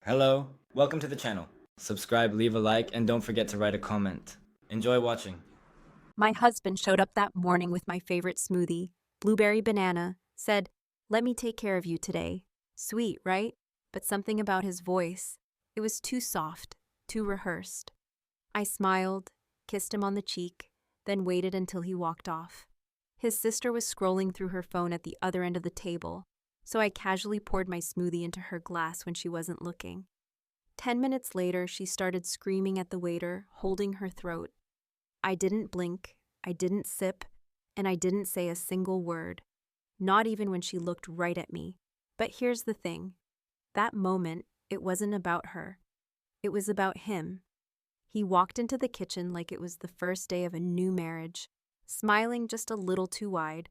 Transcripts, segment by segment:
Hello, welcome to the channel. Subscribe, leave a like, and don't forget to write a comment. Enjoy watching. My husband showed up that morning with my favorite smoothie, blueberry banana, said, "Let me take care of you today." Sweet, right? But something about his voice. It was too soft, too rehearsed. I smiled, kissed him on the cheek, then waited until he walked off. His sister was scrolling through her phone at the other end of the table, so I casually poured my smoothie into her glass when she wasn't looking. 10 minutes later, she started screaming at the waiter, holding her throat. I didn't blink, I didn't sip, and I didn't say a single word, not even when she looked right at me. But here's the thing. That moment, it wasn't about her. It was about him. He walked into the kitchen like it was the first day of a new marriage, smiling just a little too wide,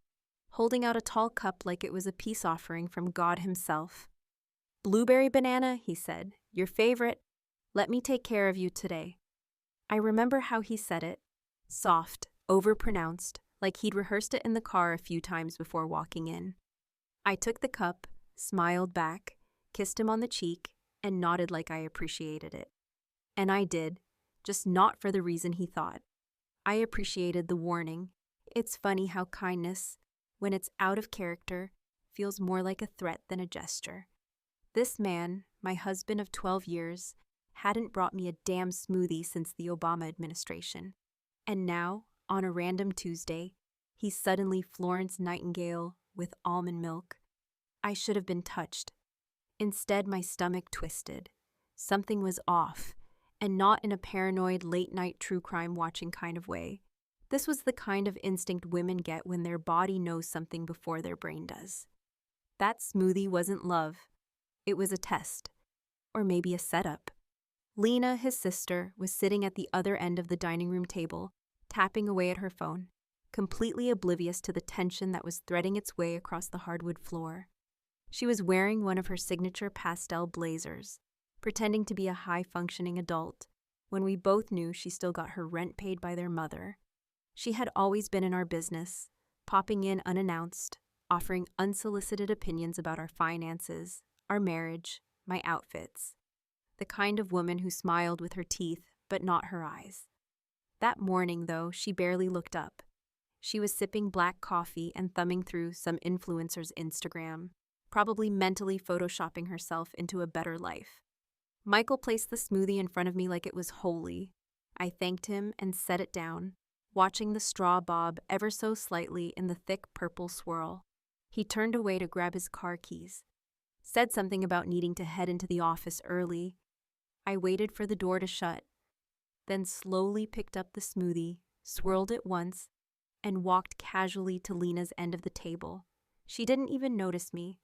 holding out a tall cup like it was a peace offering from God himself. "Blueberry banana," he said, "your favorite. Let me take care of you today." I remember how he said it. Soft, overpronounced, like he'd rehearsed it in the car a few times before walking in. I took the cup, smiled back, kissed him on the cheek, and nodded like I appreciated it. And I did, just not for the reason he thought. I appreciated the warning. It's funny how kindness, when it's out of character, feels more like a threat than a gesture. This man, my husband of 12 years, hadn't brought me a damn smoothie since the Obama administration. And now, on a random Tuesday, he's suddenly Florence Nightingale with almond milk. I should have been touched. Instead, my stomach twisted. Something was off, and not in a paranoid late-night true crime watching kind of way. This was the kind of instinct women get when their body knows something before their brain does. That smoothie wasn't love. It was a test. Or maybe a setup. Lena, his sister, was sitting at the other end of the dining room table, tapping away at her phone, completely oblivious to the tension that was threading its way across the hardwood floor. She was wearing one of her signature pastel blazers, pretending to be a high-functioning adult, when we both knew she still got her rent paid by their mother. She had always been in our business, popping in unannounced, offering unsolicited opinions about our finances, our marriage, my outfits. The kind of woman who smiled with her teeth, but not her eyes. That morning, though, she barely looked up. She was sipping black coffee and thumbing through some influencer's Instagram, probably mentally photoshopping herself into a better life. Michael placed the smoothie in front of me like it was holy. I thanked him and set it down, watching the straw bob ever so slightly in the thick purple swirl. He turned away to grab his car keys, said something about needing to head into the office early. I waited for the door to shut, then slowly picked up the smoothie, swirled it once, and walked casually to Lena's end of the table. She didn't even notice me.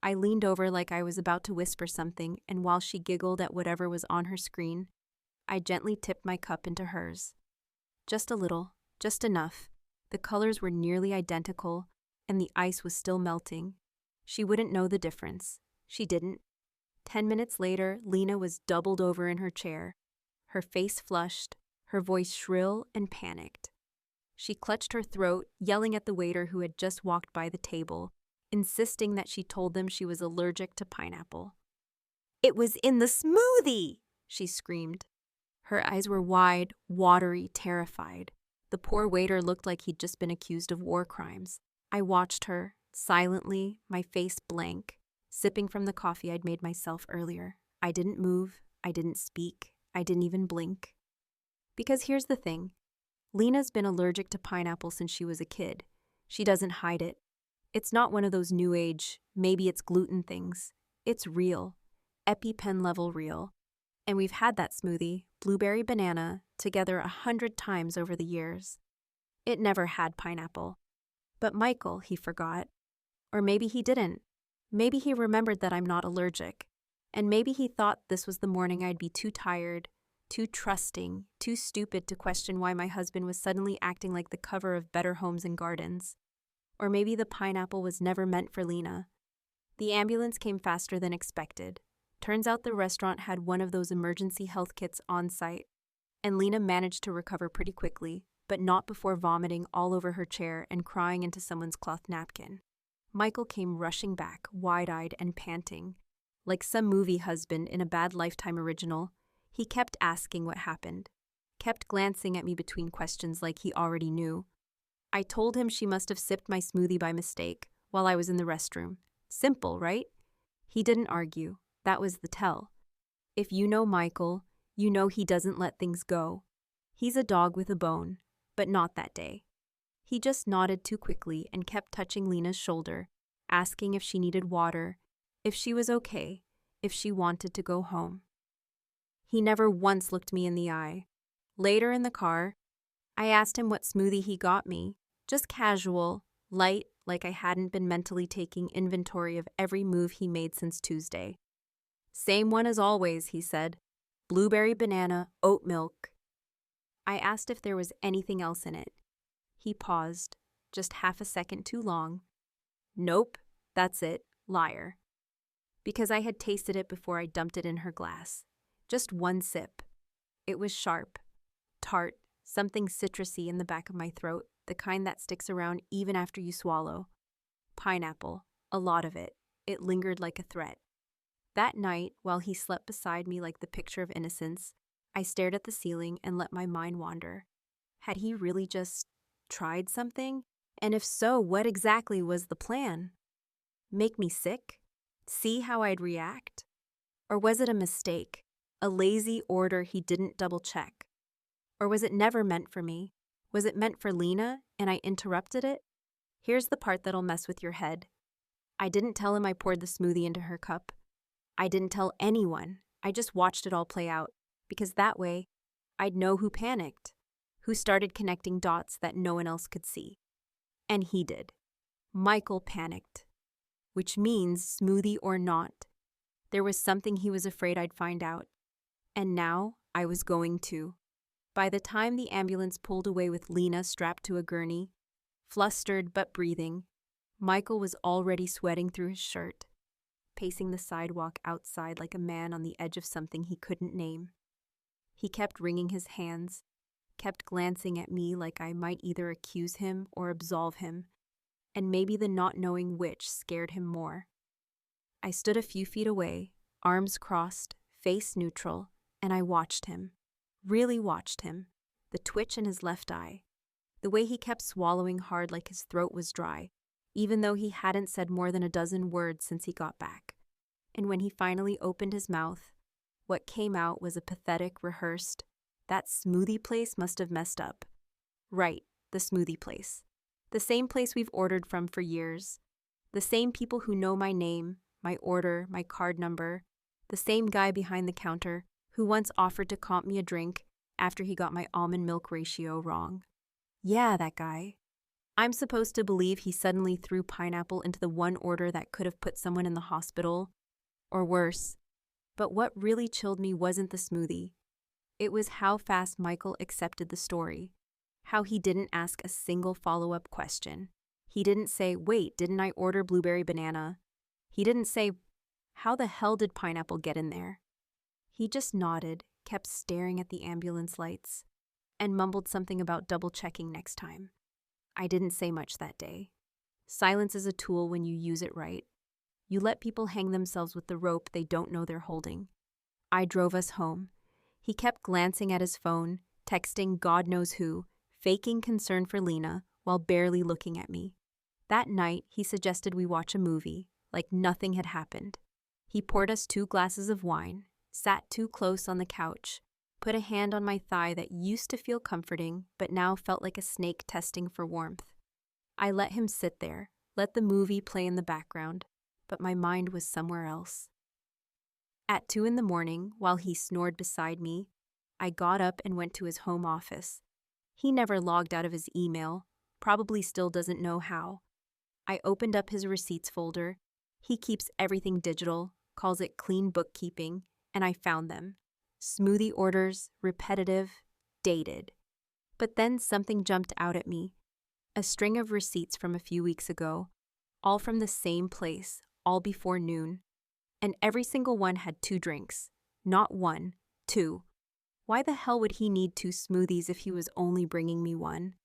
I leaned over like I was about to whisper something, and while she giggled at whatever was on her screen, I gently tipped my cup into hers. Just a little, just enough. The colors were nearly identical, and the ice was still melting. She wouldn't know the difference. She didn't. 10 minutes later, Lena was doubled over in her chair, her face flushed, her voice shrill and panicked. She clutched her throat, yelling at the waiter who had just walked by the table, insisting that she told them she was allergic to pineapple. "It was in the smoothie!" she screamed. Her eyes were wide, watery, terrified. The poor waiter looked like he'd just been accused of war crimes. I watched her, silently, my face blank, sipping from the coffee I'd made myself earlier. I didn't move, I didn't speak, I didn't even blink. Because here's the thing. Lena's been allergic to pineapple since she was a kid. She doesn't hide it. It's not one of those new age, maybe it's gluten things. It's real. EpiPen level real. And we've had that smoothie, blueberry banana, together 100 times over the years. It never had pineapple. But Michael, he forgot. Or maybe he didn't. Maybe he remembered that I'm not allergic. And maybe he thought this was the morning I'd be too tired, too trusting, too stupid to question why my husband was suddenly acting like the cover of Better Homes and Gardens. Or maybe the pineapple was never meant for Lena. The ambulance came faster than expected. Turns out the restaurant had one of those emergency health kits on site, and Lena managed to recover pretty quickly, but not before vomiting all over her chair and crying into someone's cloth napkin. Michael came rushing back, wide-eyed and panting. Like some movie husband in a bad Lifetime original, he kept asking what happened, kept glancing at me between questions like he already knew. I told him she must have sipped my smoothie by mistake while I was in the restroom. Simple, right? He didn't argue. That was the tell. If you know Michael, you know he doesn't let things go. He's a dog with a bone, but not that day. He just nodded too quickly and kept touching Lena's shoulder, asking if she needed water, if she was okay, if she wanted to go home. He never once looked me in the eye. Later in the car, I asked him what smoothie he got me, just casual, light, like I hadn't been mentally taking inventory of every move he made since Tuesday. Same one as always, he said. Blueberry banana, oat milk. I asked if there was anything else in it. He paused, just half a second too long. Nope, that's it, liar. Because I had tasted it before I dumped it in her glass. Just one sip. It was sharp, tart, something citrusy in the back of my throat, the kind that sticks around even after you swallow. Pineapple, a lot of it. It lingered like a threat. That night, while he slept beside me like the picture of innocence, I stared at the ceiling and let my mind wander. Had he really just tried something? And if so, what exactly was the plan? Make me sick? See how I'd react? Or was it a mistake, a lazy order he didn't double-check? Or was it never meant for me? Was it meant for Lena, and I interrupted it? Here's the part that'll mess with your head. I didn't tell him I poured the smoothie into her cup. I didn't tell anyone. I just watched it all play out, because that way, I'd know who panicked, who started connecting dots that no one else could see. And he did. Michael panicked. Which means, smoothie or not, there was something he was afraid I'd find out. And now, I was going to. By the time the ambulance pulled away with Lena strapped to a gurney, flustered but breathing, Michael was already sweating through his shirt, pacing the sidewalk outside like a man on the edge of something he couldn't name. He kept wringing his hands, kept glancing at me like I might either accuse him or absolve him, and maybe the not knowing which scared him more. I stood a few feet away, arms crossed, face neutral, and I watched him. Really watched him, the twitch in his left eye, the way he kept swallowing hard like his throat was dry, even though he hadn't said more than a dozen words since he got back. And when he finally opened his mouth, what came out was a pathetic, rehearsed, "That smoothie place must have messed up." Right, the smoothie place. The same place we've ordered from for years. The same people who know my name, my order, my card number. The same guy behind the counter who once offered to comp me a drink after he got my almond milk ratio wrong. Yeah, that guy. I'm supposed to believe he suddenly threw pineapple into the one order that could have put someone in the hospital, or worse. But what really chilled me wasn't the smoothie. It was how fast Michael accepted the story, how he didn't ask a single follow-up question. He didn't say, "Wait, didn't I order blueberry banana?" He didn't say, "How the hell did pineapple get in there?" He just nodded, kept staring at the ambulance lights, and mumbled something about double-checking next time. I didn't say much that day. Silence is a tool when you use it right. You let people hang themselves with the rope they don't know they're holding. I drove us home. He kept glancing at his phone, texting God knows who, faking concern for Lena while barely looking at me. That night, he suggested we watch a movie, like nothing had happened. He poured us 2 glasses of wine, sat too close on the couch, put a hand on my thigh that used to feel comforting but now felt like a snake testing for warmth. I let him sit there, let the movie play in the background, but my mind was somewhere else. At 2 in the morning, while he snored beside me, I got up and went to his home office. He never logged out of his email, probably still doesn't know how. I opened up his receipts folder. He keeps everything digital, calls it clean bookkeeping, and I found them. Smoothie orders, repetitive, dated. But then something jumped out at me. A string of receipts from a few weeks ago, all from the same place, all before noon. And every single one had 2 drinks. Not 1, 2. Why the hell would he need 2 smoothies if he was only bringing me 1?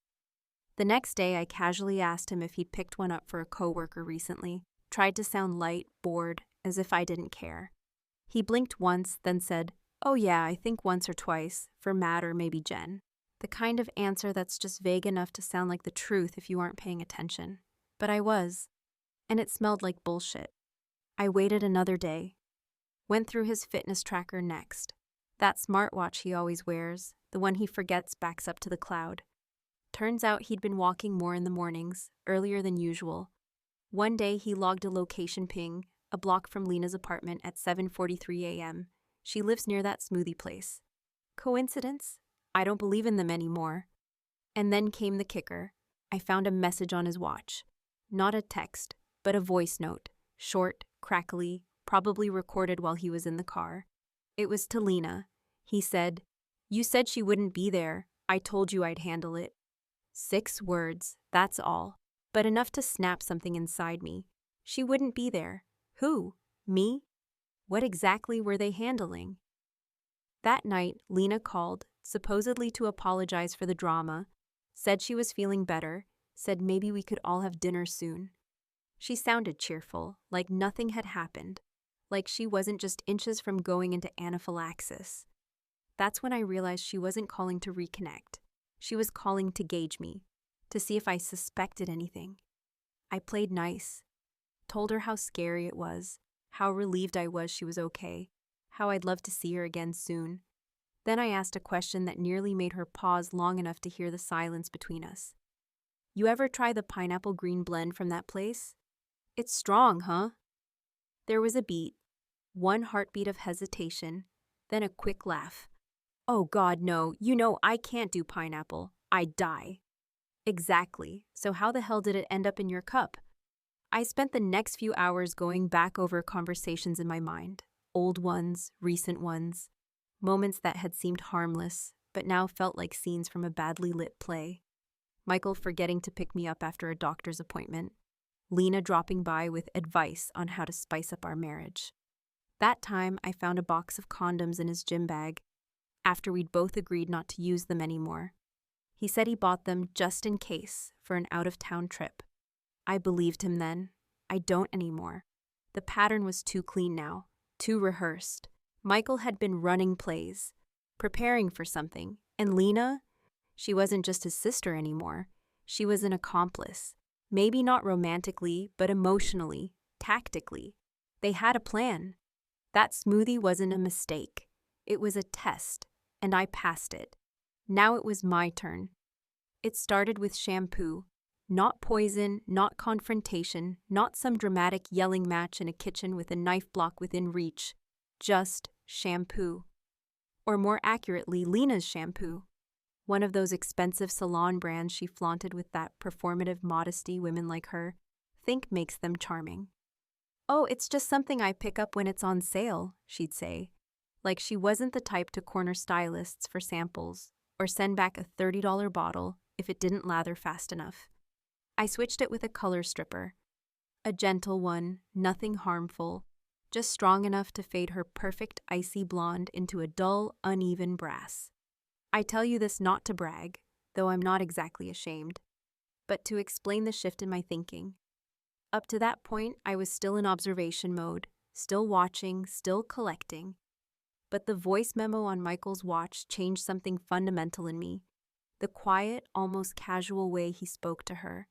The next day, I casually asked him if he'd picked one up for a coworker recently. Tried to sound light, bored, as if I didn't care. He blinked once, then said, "Oh yeah, I think once or twice, for Matt or maybe Jen." The kind of answer that's just vague enough to sound like the truth if you aren't paying attention. But I was, and it smelled like bullshit. I waited another day. Went through his fitness tracker next. That smartwatch he always wears, the one he forgets backs up to the cloud. Turns out he'd been walking more in the mornings, earlier than usual. One day he logged a location ping, a block from Lena's apartment at 7:43 a.m. She lives near that smoothie place. Coincidence? I don't believe in them anymore. And then came the kicker. I found a message on his watch. Not a text, but a voice note. Short, crackly, probably recorded while he was in the car. It was to Lena. He said, "You said she wouldn't be there. I told you I'd handle it." 6 words, that's all. But enough to snap something inside me. She wouldn't be there. Who? Me? What exactly were they handling? That night, Lena called, supposedly to apologize for the drama, said she was feeling better, said maybe we could all have dinner soon. She sounded cheerful, like nothing had happened, like she wasn't just inches from going into anaphylaxis. That's when I realized she wasn't calling to reconnect. She was calling to gauge me, to see if I suspected anything. I played nice, told her how scary it was, how relieved I was she was okay, how I'd love to see her again soon. Then I asked a question that nearly made her pause long enough to hear the silence between us. "You ever try the pineapple green blend from that place? It's strong, huh?" There was a beat, one heartbeat of hesitation, then a quick laugh. "Oh God, no, you know I can't do pineapple. I'd die." "Exactly. So how the hell did it end up in your cup?" I spent the next few hours going back over conversations in my mind. Old ones, recent ones, moments that had seemed harmless, but now felt like scenes from a badly lit play. Michael forgetting to pick me up after a doctor's appointment. Lena dropping by with advice on how to spice up our marriage. That time, I found a box of condoms in his gym bag, after we'd both agreed not to use them anymore. He said he bought them just in case for an out-of-town trip. I believed him then. I don't anymore. The pattern was too clean now, too rehearsed. Michael had been running plays, preparing for something, and Lena, she wasn't just his sister anymore. She was an accomplice. Maybe not romantically, but emotionally, tactically. They had a plan. That smoothie wasn't a mistake. It was a test, and I passed it. Now it was my turn. It started with shampoo. Not poison, not confrontation, not some dramatic yelling match in a kitchen with a knife block within reach. Just shampoo. Or more accurately, Lena's shampoo. One of those expensive salon brands she flaunted with that performative modesty women like her think makes them charming. "Oh, it's just something I pick up when it's on sale," she'd say. Like she wasn't the type to corner stylists for samples or send back a $30 bottle if it didn't lather fast enough. I switched it with a color stripper. A gentle one, nothing harmful, just strong enough to fade her perfect icy blonde into a dull, uneven brass. I tell you this not to brag, though I'm not exactly ashamed, but to explain the shift in my thinking. Up to that point, I was still in observation mode, still watching, still collecting. But the voice memo on Michael's watch changed something fundamental in me. The quiet, almost casual way he spoke to her.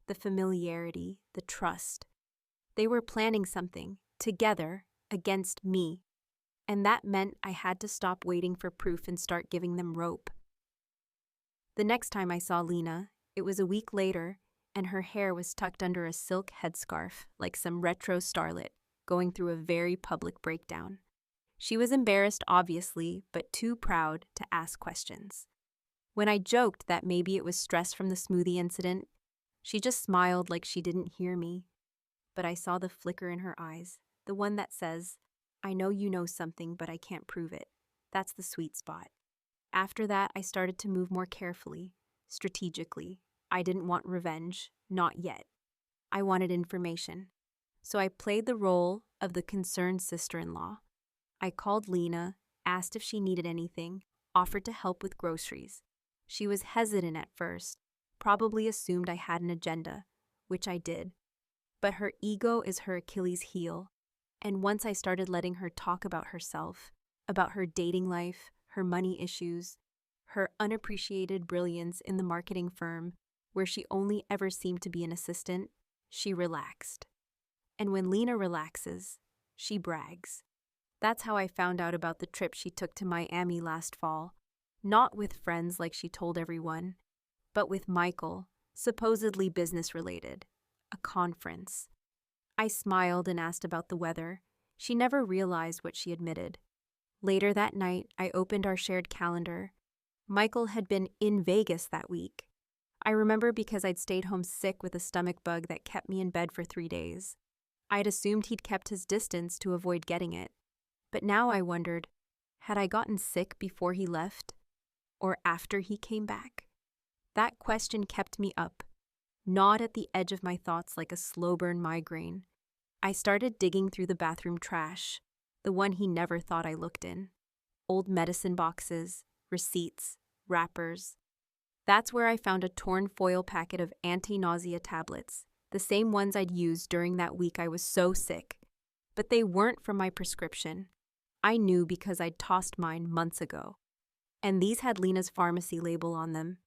The familiarity, the trust. They were planning something, together, against me. And that meant I had to stop waiting for proof and start giving them rope. The next time I saw Lena, it was a week later, and her hair was tucked under a silk headscarf, like some retro starlet, going through a very public breakdown. She was embarrassed, obviously, but too proud to ask questions. When I joked that maybe it was stress from the smoothie incident, she just smiled like she didn't hear me. But I saw the flicker in her eyes, the one that says, "I know you know something, but I can't prove it." That's the sweet spot. After that, I started to move more carefully, strategically. I didn't want revenge, not yet. I wanted information. So I played the role of the concerned sister-in-law. I called Lena, asked if she needed anything, offered to help with groceries. She was hesitant at first, probably assumed I had an agenda, which I did. But her ego is her Achilles heel, And once I started letting her talk about herself, about her dating life, her money issues, her unappreciated brilliance in the marketing firm, where she only ever seemed to be an assistant, she relaxed. And when Lena relaxes, she brags. That's how I found out about the trip she took to Miami last fall. Not with friends like she told everyone, but with Michael, supposedly business-related. A conference. I smiled and asked about the weather. She never realized what she admitted. Later that night, I opened our shared calendar. Michael had been in Vegas that week. I remember because I'd stayed home sick with a stomach bug that kept me in bed for 3 days. I'd assumed he'd kept his distance to avoid getting it. But now I wondered, had I gotten sick before he left? Or after he came back? That question kept me up, gnawed at the edge of my thoughts like a slow burn migraine. I started digging through the bathroom trash, the one he never thought I looked in. Old medicine boxes, receipts, wrappers. That's where I found a torn foil packet of anti-nausea tablets, the same ones I'd used during that week I was so sick. But they weren't from my prescription. I knew because I'd tossed mine months ago. And these had Lena's pharmacy label on them.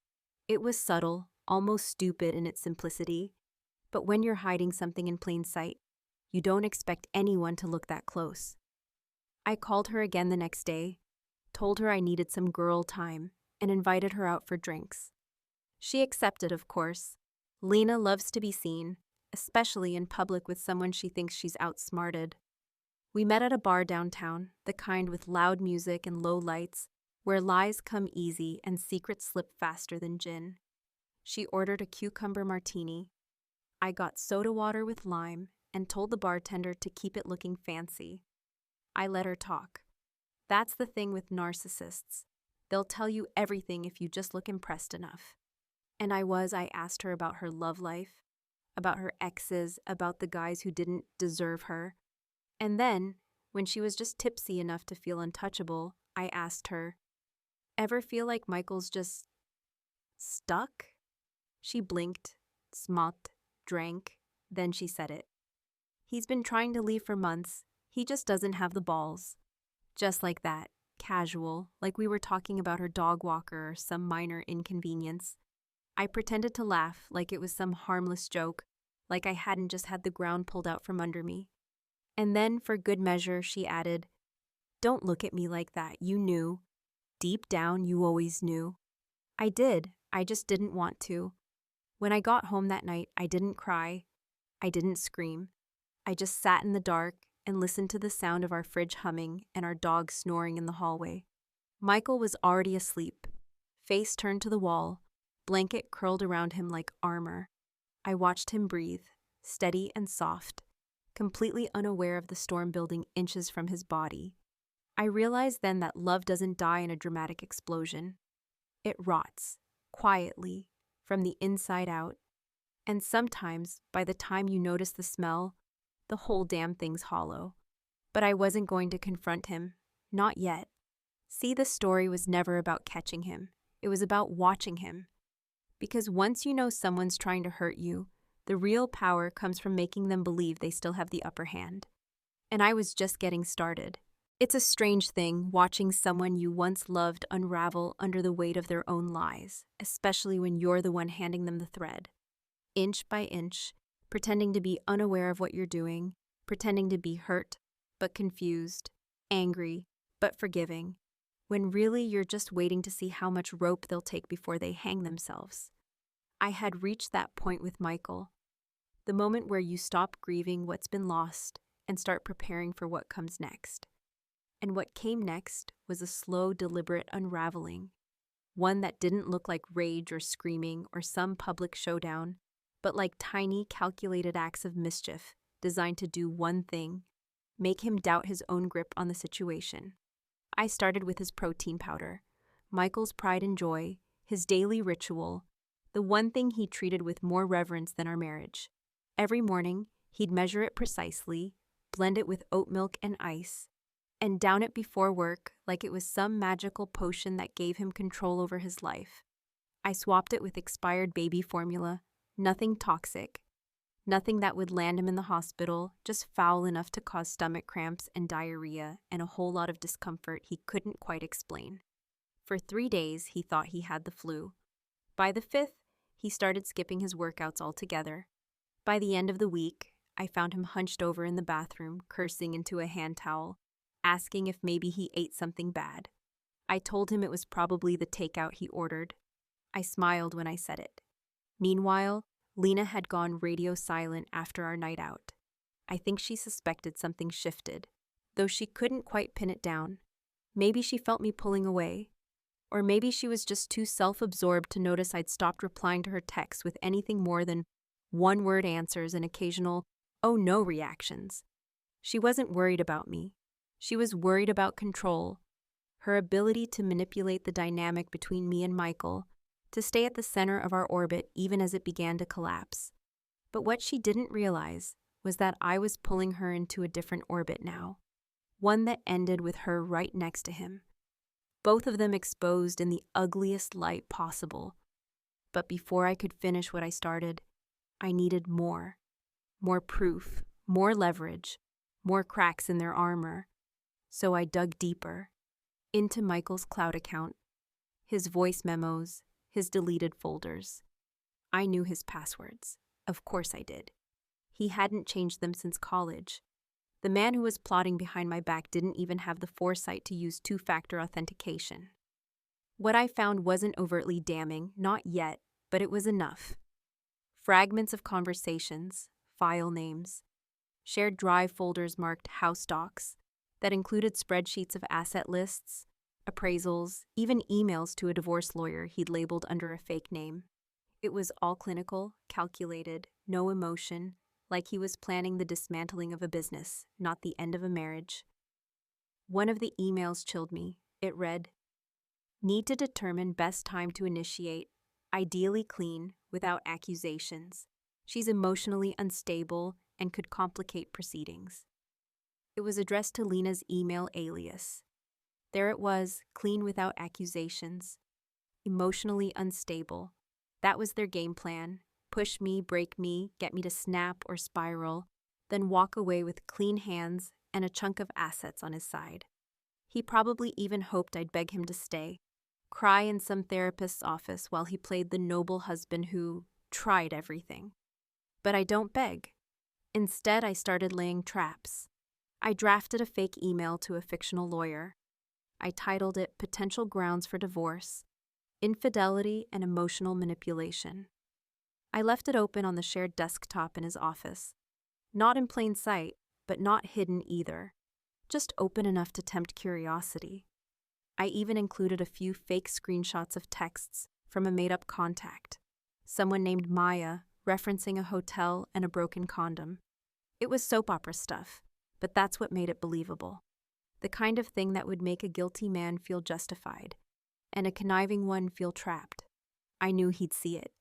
It was subtle, almost stupid in its simplicity. But when you're hiding something in plain sight, you don't expect anyone to look that close. I called her again the next day, told her I needed some girl time, and invited her out for drinks. She accepted, of course. Lena loves to be seen, especially in public with someone she thinks she's outsmarted. We met at a bar downtown, the kind with loud music and low lights, where lies come easy and secrets slip faster than gin. She ordered a cucumber martini. I got soda water with lime and told the bartender to keep it looking fancy. I let her talk. That's the thing with narcissists. They'll tell you everything if you just look impressed enough. And I asked her about her love life, about her exes, about the guys who didn't deserve her. And then, when she was just tipsy enough to feel untouchable, I asked her, "Ever feel like Michael's just stuck?" She blinked, smoked, drank, then she said it. "He's been trying to leave for months. He just doesn't have the balls." Just like that, casual, like we were talking about her dog walker or some minor inconvenience. I pretended to laugh like it was some harmless joke, like I hadn't just had the ground pulled out from under me. And then, for good measure, she added, "Don't look at me like that, you knew. Deep down, you always knew." I did, I just didn't want to. When I got home that night, I didn't cry. I didn't scream. I just sat in the dark and listened to the sound of our fridge humming and our dog snoring in the hallway. Michael was already asleep, face turned to the wall, blanket curled around him like armor. I watched him breathe, steady and soft, completely unaware of the storm building inches from his body. I realized then that love doesn't die in a dramatic explosion. It rots, quietly, from the inside out. And sometimes, by the time you notice the smell, the whole damn thing's hollow. But I wasn't going to confront him. Not yet. See, the story was never about catching him. It was about watching him. Because once you know someone's trying to hurt you, the real power comes from making them believe they still have the upper hand. And I was just getting started. It's a strange thing watching someone you once loved unravel under the weight of their own lies, especially when you're the one handing them the thread. Inch by inch, pretending to be unaware of what you're doing, pretending to be hurt, but confused, angry, but forgiving, when really you're just waiting to see how much rope they'll take before they hang themselves. I had reached that point with Michael, the moment where you stop grieving what's been lost and start preparing for what comes next. And what came next was a slow, deliberate unraveling, one that didn't look like rage or screaming or some public showdown, but like tiny, calculated acts of mischief designed to do one thing: make him doubt his own grip on the situation. I started with his protein powder, Michael's pride and joy, his daily ritual, the one thing he treated with more reverence than our marriage. Every morning, he'd measure it precisely, blend it with oat milk and ice, and down it before work like it was some magical potion that gave him control over his life. I swapped it with expired baby formula, nothing toxic, Nothing that would land him in the hospital, just foul enough to cause stomach cramps and diarrhea and a whole lot of discomfort he couldn't quite explain. For 3 days, he thought he had the flu. By the 5th, he started skipping his workouts altogether. By the end of the week, I found him hunched over in the bathroom, cursing into a hand towel, asking if maybe he ate something bad. I told him it was probably the takeout he ordered. I smiled when I said it. Meanwhile, Lena had gone radio silent after our night out. I think she suspected something shifted, though she couldn't quite pin it down. Maybe she felt me pulling away, or maybe she was just too self-absorbed to notice I'd stopped replying to her texts with anything more than one-word answers and occasional, oh no reactions. She wasn't worried about me. She was worried about control, her ability to manipulate the dynamic between me and Michael, to stay at the center of our orbit even as it began to collapse. But what she didn't realize was that I was pulling her into a different orbit now, one that ended with her right next to him. Both of them exposed in the ugliest light possible. But before I could finish what I started, I needed more. More proof, more leverage, more cracks in their armor. So I dug deeper, into Michael's cloud account, his voice memos, his deleted folders. I knew his passwords. Of course I did. He hadn't changed them since college. The man who was plotting behind my back didn't even have the foresight to use two-factor authentication. What I found wasn't overtly damning, not yet, but it was enough. Fragments of conversations, file names, shared drive folders marked house docs that included spreadsheets of asset lists, appraisals, even emails to a divorce lawyer he'd labeled under a fake name. It was all clinical, calculated, no emotion, like he was planning the dismantling of a business, not the end of a marriage. One of the emails chilled me. It read, "Need to determine best time to initiate, ideally clean, without accusations. She's emotionally unstable and could complicate proceedings." It was addressed to Lena's email alias. There it was, clean without accusations. Emotionally unstable. That was their game plan. Push me, break me, get me to snap or spiral, then walk away with clean hands and a chunk of assets on his side. He probably even hoped I'd beg him to stay, cry in some therapist's office while he played the noble husband who tried everything. But I don't beg. Instead, I started laying traps. I drafted a fake email to a fictional lawyer. I titled it Potential Grounds for Divorce, Infidelity and Emotional Manipulation. I left it open on the shared desktop in his office. Not in plain sight, but not hidden either. Just open enough to tempt curiosity. I even included a few fake screenshots of texts from a made-up contact. Someone named Maya, referencing a hotel and a broken condom. It was soap opera stuff, but that's what made it believable. The kind of thing that would make a guilty man feel justified, and a conniving one feel trapped. I knew he'd see it.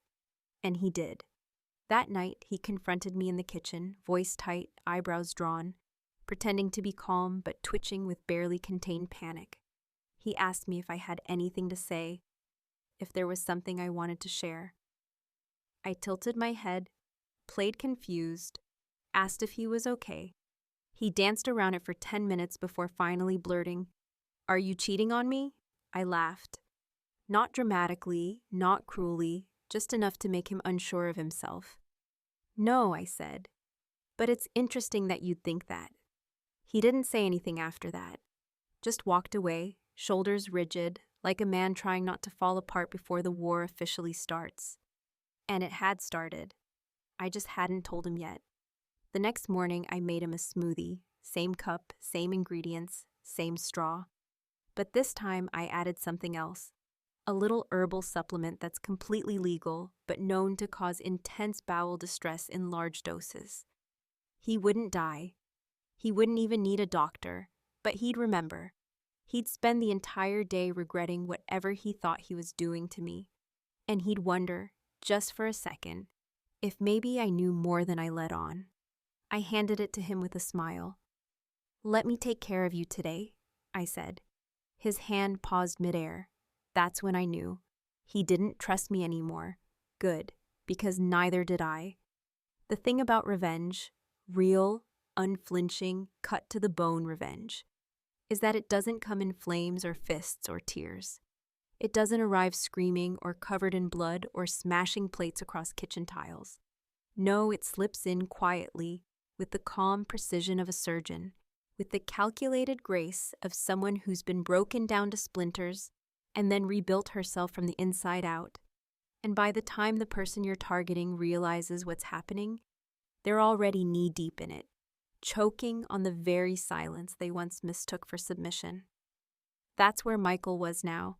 And he did. That night, he confronted me in the kitchen, voice tight, eyebrows drawn, pretending to be calm but twitching with barely contained panic. He asked me if I had anything to say, if there was something I wanted to share. I tilted my head, played confused, asked if he was okay. He danced around it for 10 minutes before finally blurting, "Are you cheating on me?" I laughed. Not dramatically, not cruelly, just enough to make him unsure of himself. "No," I said, "but it's interesting that you'd think that." He didn't say anything after that, just walked away, shoulders rigid, like a man trying not to fall apart before the war officially starts. And it had started. I just hadn't told him yet. The next morning, I made him a smoothie, same cup, same ingredients, same straw. But this time, I added something else. A little herbal supplement that's completely legal, but known to cause intense bowel distress in large doses. He wouldn't die. He wouldn't even need a doctor, but he'd remember. He'd spend the entire day regretting whatever he thought he was doing to me. And he'd wonder, just for a second, if maybe I knew more than I let on. I handed it to him with a smile. "Let me take care of you today," I said. His hand paused midair. That's when I knew. He didn't trust me anymore. Good, because neither did I. The thing about revenge, real, unflinching, cut-to-the-bone revenge, is that it doesn't come in flames or fists or tears. It doesn't arrive screaming or covered in blood or smashing plates across kitchen tiles. No, it slips in quietly, with the calm precision of a surgeon, with the calculated grace of someone who's been broken down to splinters and then rebuilt herself from the inside out. And by the time the person you're targeting realizes what's happening, they're already knee-deep in it, choking on the very silence they once mistook for submission. That's where Michael was now,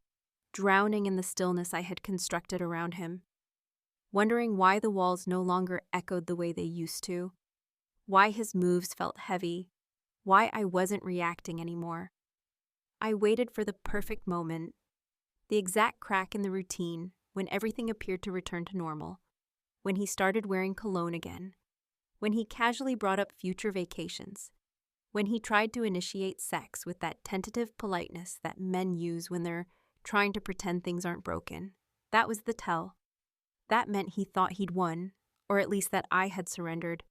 drowning in the stillness I had constructed around him, wondering why the walls no longer echoed the way they used to, why his moves felt heavy, why I wasn't reacting anymore. I waited for the perfect moment, the exact crack in the routine when everything appeared to return to normal, when he started wearing cologne again, when he casually brought up future vacations, when he tried to initiate sex with that tentative politeness that men use when they're trying to pretend things aren't broken. That was the tell. That meant he thought he'd won, or at least that I had surrendered.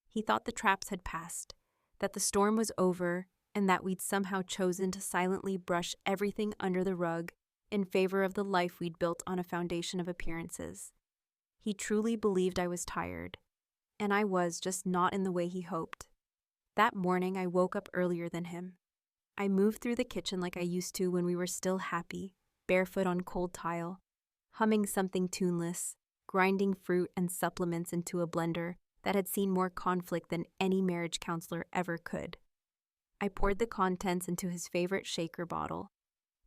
He thought the traps had passed, that the storm was over, and that we'd somehow chosen to silently brush everything under the rug in favor of the life we'd built on a foundation of appearances. He truly believed I was tired, and I was, just not in the way he hoped. That morning, I woke up earlier than him. I moved through the kitchen like I used to when we were still happy, barefoot on cold tile, humming something tuneless, grinding fruit and supplements into a blender that had seen more conflict than any marriage counselor ever could. I poured the contents into his favorite shaker bottle,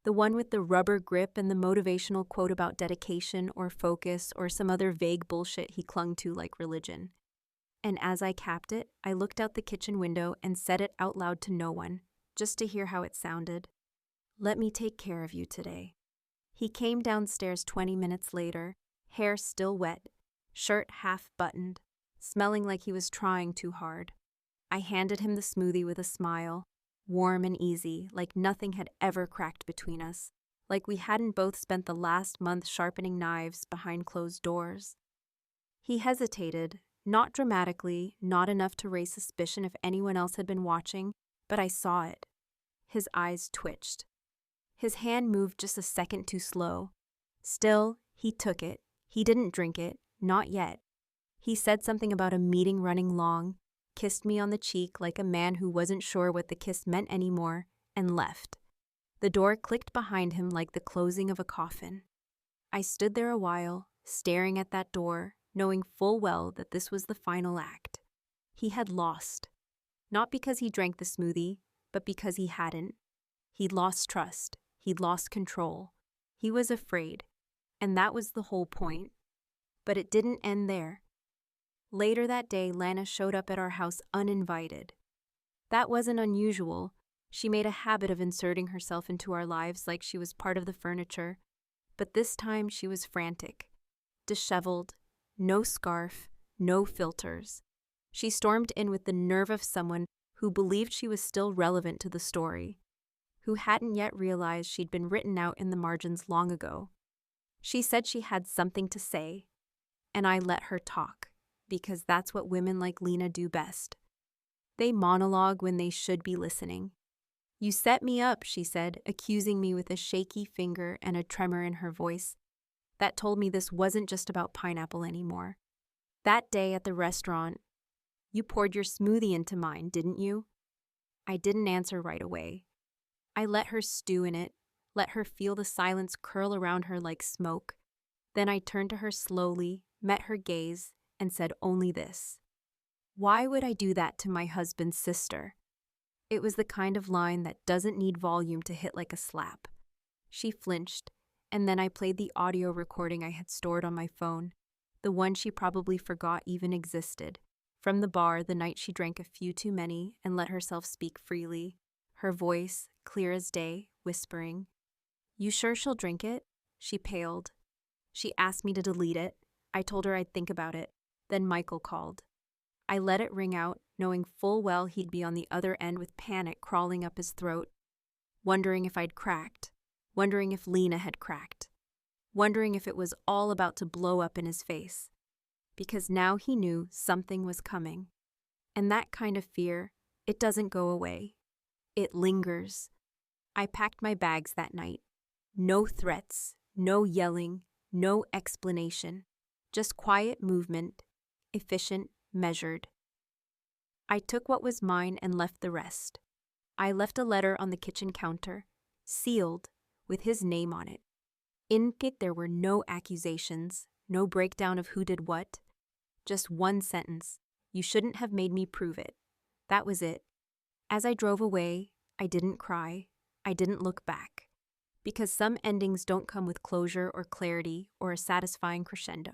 the one with the rubber grip and the motivational quote about dedication or focus or some other vague bullshit he clung to like religion. And as I capped it, I looked out the kitchen window and said it out loud to no one, just to hear how it sounded. Let me take care of you today. He came downstairs 20 minutes later, hair still wet, shirt half buttoned, smelling like he was trying too hard. I handed him the smoothie with a smile, warm and easy, like nothing had ever cracked between us, like we hadn't both spent the last month sharpening knives behind closed doors. He hesitated, not dramatically, not enough to raise suspicion if anyone else had been watching, but I saw it. His eyes twitched. His hand moved just a second too slow. Still, he took it. He didn't drink it, not yet. He said something about a meeting running long, kissed me on the cheek like a man who wasn't sure what the kiss meant anymore, and left. The door clicked behind him like the closing of a coffin. I stood there a while, staring at that door, knowing full well that this was the final act. He had lost. Not because he drank the smoothie, but because he hadn't. He'd lost trust. He'd lost control. He was afraid. And that was the whole point. But it didn't end there. Later that day, Lana showed up at our house uninvited. That wasn't unusual. She made a habit of inserting herself into our lives like she was part of the furniture. But this time she was frantic, disheveled, no scarf, no filters. She stormed in with the nerve of someone who believed she was still relevant to the story, who hadn't yet realized she'd been written out in the margins long ago. She said she had something to say, and I let her talk, because that's what women like Lena do best. They monologue when they should be listening. You set me up, she said, accusing me with a shaky finger and a tremor in her voice that told me this wasn't just about pineapple anymore. That day at the restaurant, you poured your smoothie into mine, didn't you? I didn't answer right away. I let her stew in it, let her feel the silence curl around her like smoke. Then I turned to her slowly, met her gaze, and said only this. Why would I do that to my husband's sister? It was the kind of line that doesn't need volume to hit like a slap. She flinched, and then I played the audio recording I had stored on my phone, the one she probably forgot even existed, from the bar the night she drank a few too many and let herself speak freely, her voice, clear as day, whispering. You sure she'll drink it? She paled. She asked me to delete it. I told her I'd think about it. Then Michael called. I let it ring out, knowing full well he'd be on the other end with panic crawling up his throat, wondering if I'd cracked, wondering if Lena had cracked, wondering if it was all about to blow up in his face. because now he knew something was coming. And that kind of fear, it doesn't go away. It lingers. I packed my bags that night. No threats, no yelling, no explanation. Just quiet movement, efficient, measured. I took what was mine and left the rest. I left a letter on the kitchen counter, sealed, with his name on it. In it there were no accusations, no breakdown of who did what. Just one sentence. You shouldn't have made me prove it. That was it. As I drove away, I didn't cry. I didn't look back. Because some endings don't come with closure or clarity or a satisfying crescendo.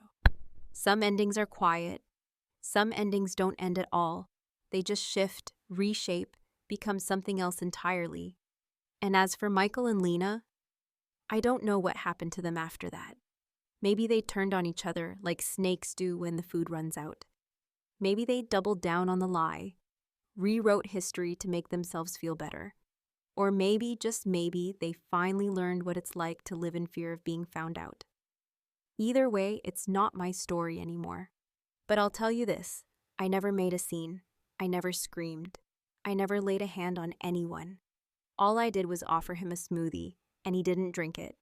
Some endings are quiet. Some endings don't end at all. They just shift, reshape, become something else entirely. And as for Michael and Lena, I don't know what happened to them after that. Maybe they turned on each other like snakes do when the food runs out. Maybe they doubled down on the lie, rewrote history to make themselves feel better. Or maybe, just maybe, they finally learned what it's like to live in fear of being found out. Either way, it's not my story anymore. But I'll tell you this, I never made a scene. I never screamed. I never laid a hand on anyone. All I did was offer him a smoothie, and he didn't drink it.